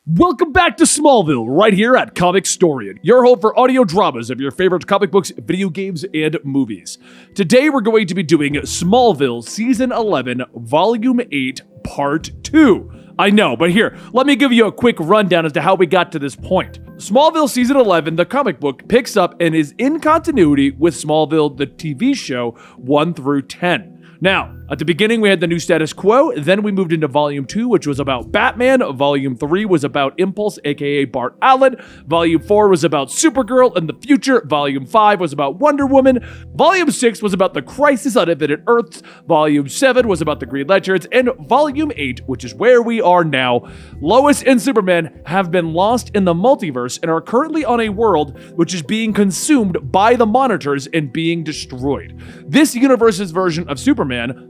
Welcome back to Smallville, right here at Comicstorian, your home for audio dramas of your favorite comic books, video games, and movies. Today we're going to be doing Smallville Season 11, Volume 8, Part 2. I know, but here, let me give you a quick rundown as to how we got to this point. Smallville Season 11, the comic book, picks up and is in continuity with Smallville, the TV show, 1 through 10. Now, at the beginning, we had the new status quo, then we moved into Volume 2, which was about Batman, Volume 3 was about Impulse, aka Bart Allen, Volume 4 was about Supergirl and the future, Volume 5 was about Wonder Woman, Volume 6 was about the Crisis on Infinite Earths, Volume 7 was about the Green Lanterns, and Volume 8, which is where we are now, Lois and Superman have been lost in the multiverse and are currently on a world which is being consumed by the monitors and being destroyed. This universe's version of Superman,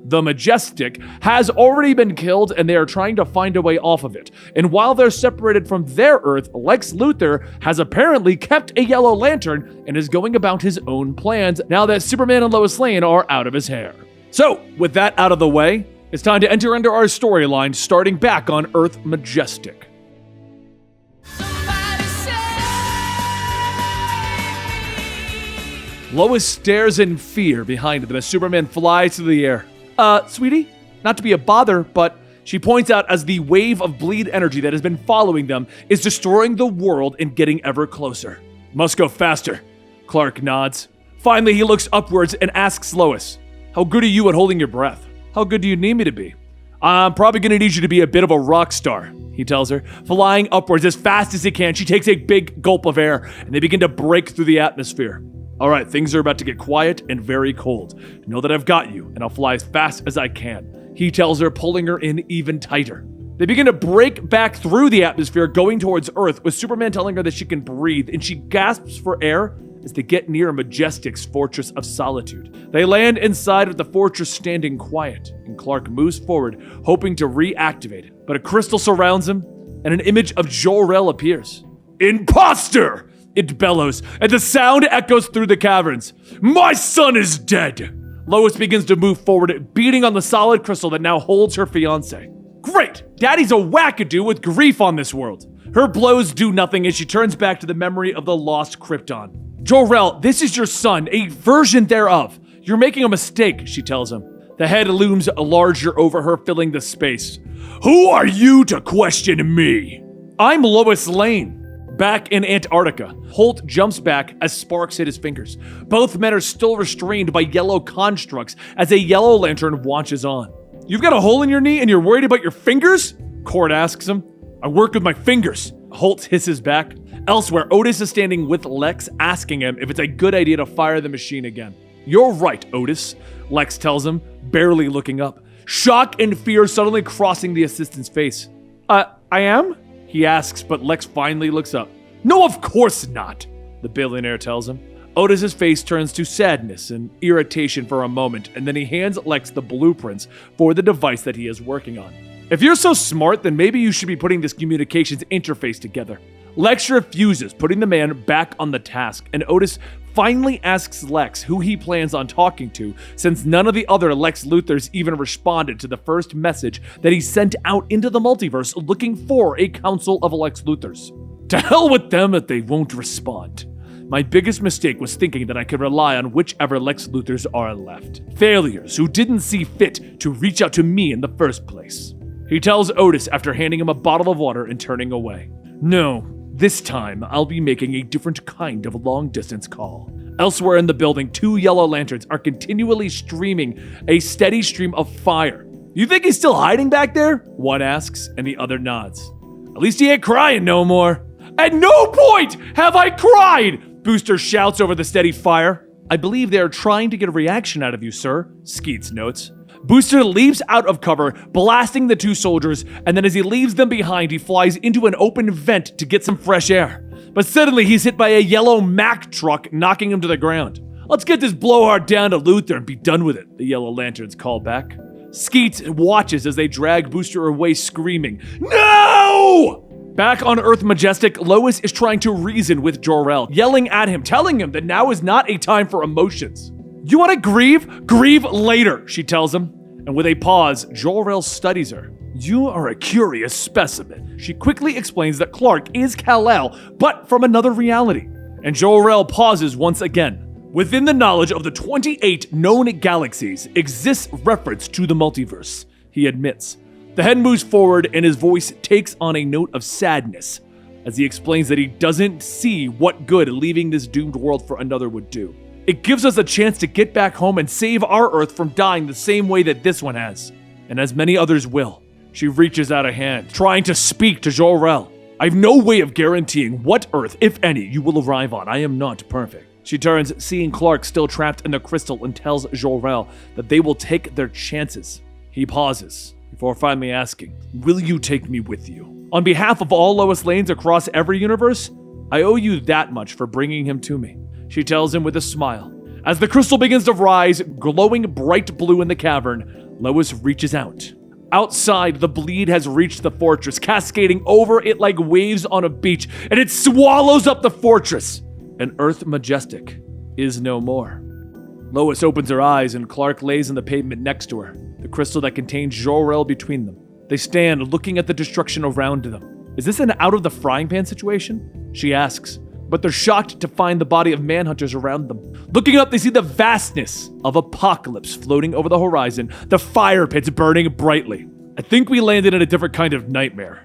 the Majestic, has already been killed and they are trying to find a way off of it. And while they're separated from their Earth, Lex Luthor has apparently kept a yellow lantern and is going about his own plans now that Superman and Lois Lane are out of his hair. So, with that out of the way, it's time to enter into our storyline starting back on Earth Majestic. Lois stares in fear behind them as Superman flies through the air. Sweetie? Not to be a bother, but she points out as the wave of bleed energy that has been following them is destroying the world and getting ever closer. Must go faster. Clark nods. Finally, he looks upwards and asks Lois, how good are you at holding your breath? How good do you need me to be? I'm probably gonna need you to be a bit of a rock star, he tells her. Flying upwards as fast as he can, she takes a big gulp of air and they begin to break through the atmosphere. All right, things are about to get quiet and very cold. Know that I've got you, and I'll fly as fast as I can, he tells her, pulling her in even tighter. They begin to break back through the atmosphere, going towards Earth, with Superman telling her that she can breathe, and she gasps for air as they get near Majestic's Fortress of Solitude. They land inside of the fortress standing quiet, and Clark moves forward, hoping to reactivate it. But a crystal surrounds him, and an image of Jor-El appears. Imposter! It bellows, and the sound echoes through the caverns. My son is dead! Lois begins to move forward, beating on the solid crystal that now holds her fiancé. Great! Daddy's a wackadoo with grief on this world. Her blows do nothing as she turns back to the memory of the lost Krypton. Jor-El, this is your son, a version thereof. You're making a mistake, she tells him. The head looms larger over her, filling the space. Who are you to question me? I'm Lois Lane. Back in Antarctica, Holt jumps back as sparks hit his fingers. Both men are still restrained by yellow constructs as a yellow lantern watches on. You've got a hole in your knee and you're worried about your fingers? Cord asks him. I work with my fingers. Holt hisses back. Elsewhere, Otis is standing with Lex, asking him if it's a good idea to fire the machine again. You're right, Otis, Lex tells him, barely looking up. Shock and fear suddenly crossing the assistant's face. I am? He asks, but Lex finally looks up. No, of course not, the billionaire tells him. Otis's face turns to sadness and irritation for a moment, and then he hands Lex the blueprints for the device that he is working on. If you're so smart, then maybe you should be putting this communications interface together. Lex refuses, putting the man back on the task, and Otis finally asks Lex who he plans on talking to, since none of the other Lex Luthors even responded to the first message that he sent out into the multiverse looking for a council of Lex Luthors. To hell with them if they won't respond. My biggest mistake was thinking that I could rely on whichever Lex Luthors are left. Failures who didn't see fit to reach out to me in the first place. He tells Otis after handing him a bottle of water and turning away. No. This time, I'll be making a different kind of long-distance call. Elsewhere in the building, 2 yellow lanterns are continually streaming a steady stream of fire. You think he's still hiding back there? One asks, and the other nods. At least he ain't crying no more. At no point have I cried! Booster shouts over the steady fire. I believe they are trying to get a reaction out of you, sir, Skeets notes. Booster leaps out of cover, blasting the 2 soldiers, and then as he leaves them behind, he flies into an open vent to get some fresh air. But suddenly, he's hit by a yellow Mack truck, knocking him to the ground. Let's get this blowhard down to Luthor and be done with it, the yellow lanterns call back. Skeets watches as they drag Booster away, screaming, No! Back on Earth Majestic, Lois is trying to reason with Jor-El, yelling at him, telling him that now is not a time for emotions. You want to grieve? Grieve later, she tells him. and with a pause, Jor-El studies her. "You are a curious specimen." She quickly explains that Clark is Kal-El, but from another reality. And Jor-El pauses once again. Within the knowledge of the 28 known galaxies exists reference to the multiverse, he admits. The head moves forward and his voice takes on a note of sadness as he explains that he doesn't see what good leaving this doomed world for another would do. It gives us a chance to get back home and save our Earth from dying the same way that this one has, and as many others will. She reaches out a hand, trying to speak to Jor-El. "I've no way of guaranteeing what Earth, if any, you will arrive on. I am not perfect." She turns, seeing Clark still trapped in the crystal, and tells Jor-El that they will take their chances. He pauses, before finally asking, "Will you take me with you? On behalf of all Lois Lanes across every universe, I owe you that much for bringing him to me," she tells him with a smile. As the crystal begins to rise, glowing bright blue in the cavern, Lois reaches out. Outside, the bleed has reached the fortress, cascading over it like waves on a beach, and it swallows up the fortress. And Earth Majestic is no more. Lois opens her eyes and Clark lays on the pavement next to her, the crystal that contains Jor-El between them. They stand looking at the destruction around them. "Is this an out-of-the-frying-pan situation?" she asks, but they're shocked to find the body of manhunters around them. Looking up, they see the vastness of Apokolips floating over the horizon, the fire pits burning brightly. "I think we landed in a different kind of nightmare."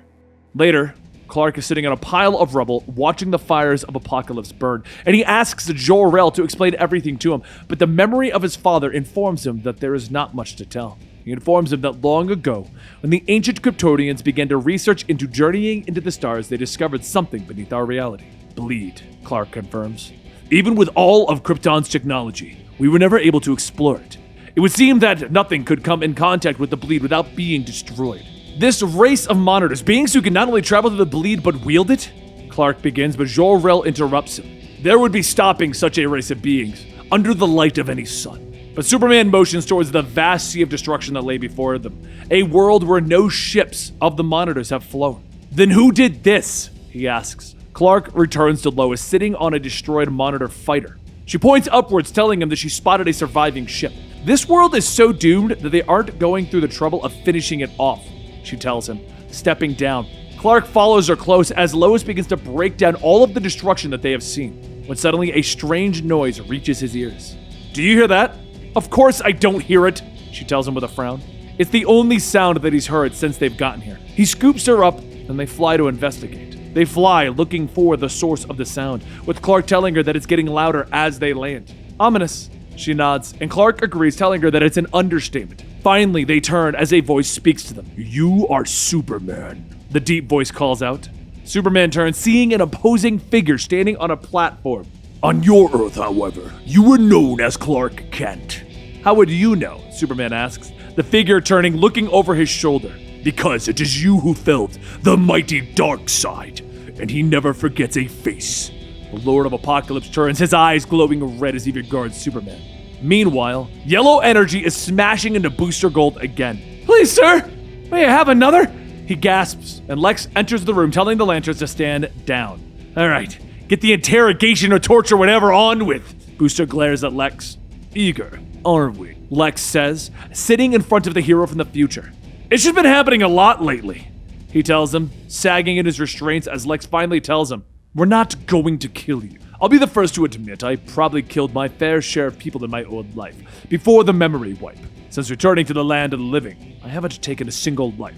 Later, Clark is sitting on a pile of rubble, watching the fires of Apokolips burn, and he asks Jor-El to explain everything to him, but the memory of his father informs him that there is not much to tell. He informs him that long ago, when the ancient Kryptonians began to research into journeying into the stars, they discovered something beneath our reality. "Bleed," Clark confirms. "Even with all of Krypton's technology, we were never able to explore it. It would seem that nothing could come in contact with the bleed without being destroyed. This race of monitors, beings who can not only travel through the bleed but wield it?" Clark begins, but Jor-El interrupts him. "There would be stopping such a race of beings under the light of any sun." But Superman motions towards the vast sea of destruction that lay before them, a world where no ships of the monitors have flown. "Then who did this?" he asks. Clark returns to Lois sitting on a destroyed monitor fighter. She points upwards, telling him that she spotted a surviving ship. "This world is so doomed that they aren't going through the trouble of finishing it off," she tells him, stepping down. Clark follows her close as Lois begins to break down all of the destruction that they have seen, when suddenly a strange noise reaches his ears. "Do you hear that?" "Of course I don't hear it," she tells him with a frown. It's the only sound that he's heard since they've gotten here. He scoops her up, and they fly to investigate. They fly, looking for the source of the sound, with Clark telling her that it's getting louder as they land. "Ominous," she nods, and Clark agrees, telling her that it's an understatement. Finally, they turn as a voice speaks to them. "You are Superman," the deep voice calls out. Superman turns, seeing an opposing figure standing on a platform. "On your Earth, however, you were known as Clark Kent." "How would you know?" Superman asks, the figure turning, looking over his shoulder. "Because it is you who felled the mighty Darkseid, and he never forgets a face." The Lord of Apokolips turns, his eyes glowing red as he regards Superman. Meanwhile, yellow energy is smashing into Booster Gold again. "Please, sir, may I have another?" He gasps, and Lex enters the room, telling the Lanterns to stand down. "All right, get the interrogation or torture, whatever, on with." Booster glares at Lex. "Eager, aren't we?" Lex says, sitting in front of the hero from the future. "It's just been happening a lot lately," he tells him, sagging in his restraints as Lex finally tells him, "We're not going to kill you. I'll be the first to admit I probably killed my fair share of people in my old life, before the memory wipe. Since returning to the land of the living, I haven't taken a single life.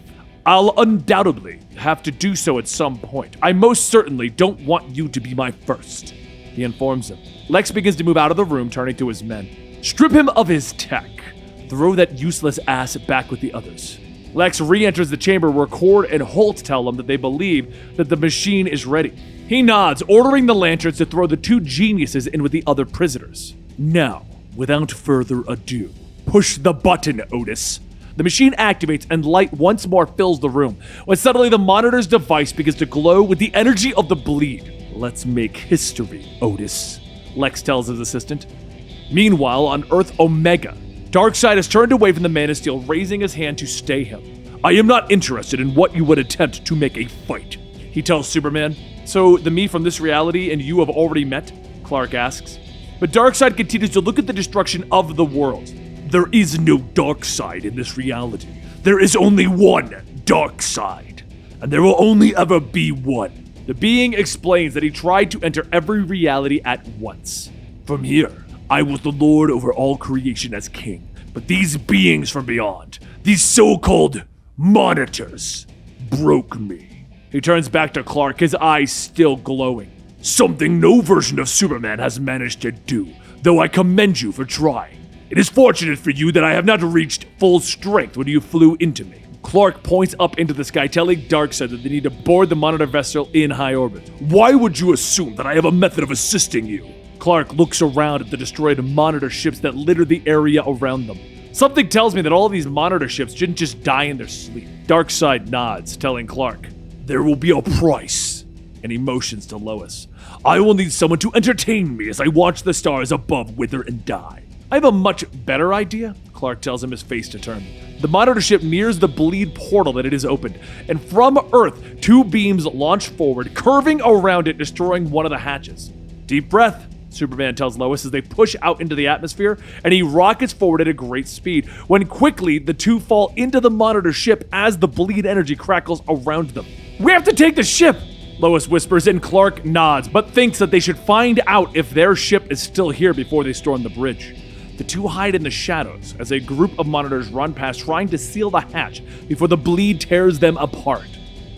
I'll undoubtedly have to do so at some point. I most certainly don't want you to be my first," he informs him. Lex begins to move out of the room, turning to his men. "Strip him of his tech. Throw that useless ass back with the others." Lex re-enters the chamber where Cord and Holt tell him that they believe that the machine is ready. He nods, ordering the Lanterns to throw the two geniuses in with the other prisoners. "Now, without further ado, push the button, Otis." The machine activates and light once more fills the room, when suddenly the monitor's device begins to glow with the energy of the bleed. "Let's make history, Otis," Lex tells his assistant. Meanwhile, on Earth Omega, Darkseid has turned away from the Man of Steel, raising his hand to stay him. "I am not interested in what you would attempt to make a fight," he tells Superman. "So, the me from this reality and you have already met?" Clark asks. But Darkseid continues to look at the destruction of the world. There is no Darkseid in this reality. There is only one Darkseid, and there will only ever be one. The being explains that he tried to enter every reality at once. From here, I was the lord over all creation as king, but these beings from beyond, these so-called monitors, broke me. He turns back to Clark, his eyes still glowing. Something no version of Superman has managed to do, though I commend you for trying. It is fortunate for you that I have not reached full strength when you flew into me. Clark points up into the sky, telling Darkseid that they need to board the monitor vessel in high orbit. Why would you assume that I have a method of assisting you? Clark looks around at the destroyed monitor ships that litter the area around them. Something tells me that all of these monitor ships didn't just die in their sleep. Darkseid nods, telling Clark, there will be a price. And he motions to Lois. I will need someone to entertain me as I watch the stars above wither and die. I have a much better idea, Clark tells him, his face determined. The monitor ship nears the bleed portal that it has opened, and from Earth, two beams launch forward, curving around it, destroying one of the hatches. Deep breath, Superman tells Lois as they push out into the atmosphere, and he rockets forward at a great speed, when quickly the two fall into the monitor ship as the bleed energy crackles around them. We have to take the ship, Lois whispers, and Clark nods, but thinks that they should find out if their ship is still here before they storm the bridge. The two hide in the shadows as a group of monitors run past, trying to seal the hatch before the bleed tears them apart.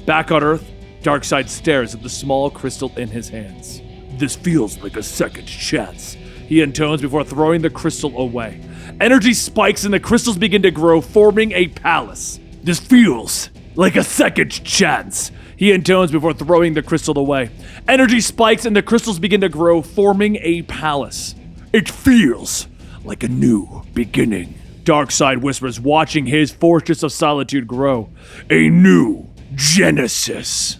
Back on Earth, Darkseid stares at the small crystal in his hands. This feels like a second chance, he intones before throwing the crystal away. Energy spikes and the crystals begin to grow, forming a palace. This feels like a second chance, he intones before throwing the crystal away. Energy spikes and the crystals begin to grow, forming a palace. It feels like a new beginning, Darkseid whispers, watching his fortress of solitude grow. A new Genesis.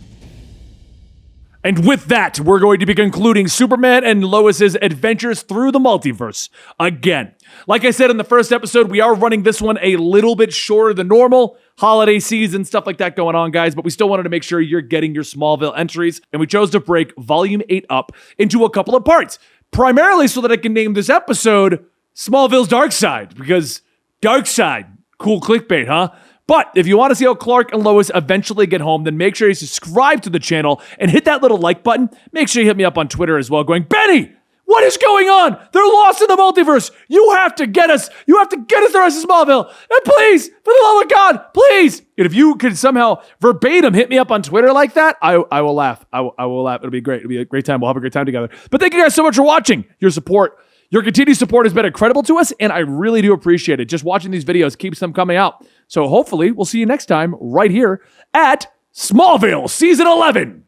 And with that, we're going to be concluding Superman and Lois's adventures through the multiverse again. Like I said in the first episode, we are running this one a little bit shorter than normal. Holiday season, stuff like that going on, guys, but we still wanted to make sure you're getting your Smallville entries, and we chose to break Volume 8 up into a couple of parts, primarily so that I can name this episode Smallville's Darkseid, because Darkseid, cool clickbait, huh? But if you want to see how Clark and Lois eventually get home, then make sure you subscribe to the channel and hit that little like button. Make sure you hit me up on Twitter as well, going, Benny, what is going on? They're lost in the multiverse. You have to get us. You have to get us the rest of Smallville. And please, for the love of God, please. And if you could somehow verbatim hit me up on Twitter like that, I will laugh. I will laugh. It'll be great. It'll be a great time. We'll have a great time together. But thank you guys so much for watching. Your support. Your continued support has been incredible to us, and I really do appreciate it. Just watching these videos keeps them coming out. So hopefully we'll see you next time right here at Smallville Season 11.